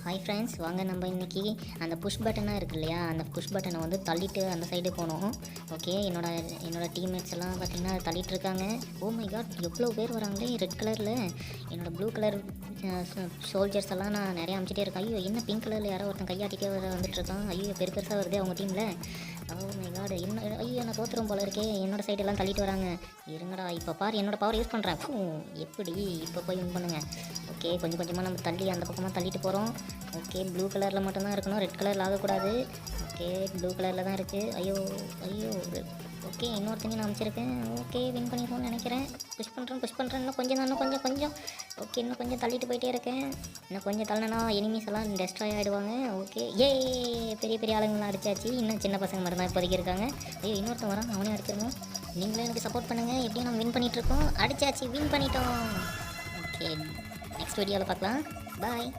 Hi friends, வாங்க நம்ம இன்றைக்கி அந்த புஷ் பட்டனாக இருக்கு இல்லையா, அந்த புஷ் பட்டனை வந்து தள்ளிட்டு அந்த சைடு போனோம். ஓகே, என்னோட டீம்மேட்ஸ் எல்லாம் பார்த்திங்கன்னா தள்ளிட்டு இருக்காங்க. ஓ மை காட், எவ்வளோ பேர் வராங்களே ரெட் கலரில். என்னோடய ப்ளூ கலர் சோல்ஜர்ஸ் எல்லாம் நான் நிறையா அமிச்சிட்டே இருக்கேன். ஐயோ, என்ன பிங்க் கலரில் யாரோ ஒருத்தன் கையாட்டிகிட்டே வந்துட்டுருக்கான். ஐயோ, பெருசாக வருது அவங்க டீமில். ஓ மை காட், ஐயோ நான் தோற்றுரும் போல இருக்கே. என்னோடய சைடெல்லாம் தள்ளிட்டு வராங்க. இருங்கடா, இப்போ பாரு என்னோடய பவர் யூஸ் பண்ணுறேன். எப்படி இப்போ போய் வின் பண்ணுங்கள். ஓகே, கொஞ்சம் கொஞ்சமாக நம்ம தள்ளி அந்த பக்கமாக தள்ளிட்டு போகிறோம். ஓகே, ப்ளூ கலரில் மட்டும்தான் இருக்கணும், ரெட் கலரில் ஆகக்கூடாது. ஓகே, ப்ளூ கலரில் தான் இருக்குது. ஐயோ ஐயோ. ஓகே, இன்னொருத்தனி நான் அமைச்சிருக்கேன். ஓகே, வின் பண்ணிடுவோம்னு நினைக்கிறேன். புஷ் பண்ணுறேன். இன்னும் கொஞ்சம். ஓகே, இன்னும் கொஞ்சம் தள்ளிட்டு போயிட்டே இருக்கேன். இன்னும் கொஞ்சம் தள்ளினா எனிமீஸ் எல்லாம் டெஸ்ட்ராய் ஆகிடுவாங்க. ஓகே, பெரிய பெரிய ஆளுங்களாம் அடிச்சாச்சு. இன்னும் சின்ன பசங்க மட்டும் தான் இப்போதைக்கு இருக்காங்க. ஐயோ, இன்னொருத்தன் வரான், அவனையும் அடிச்சிருவோம். நீங்களும் எனக்கு சப்போர்ட் பண்ணுங்கள். எப்படியும் நம்ம வின் பண்ணிகிட்ருக்கோம். அடிச்சாச்சு, வின் பண்ணிட்டோம். ஓகே, நெக்ஸ்ட் வீடியோவில் பார்க்கலாம். பாய்.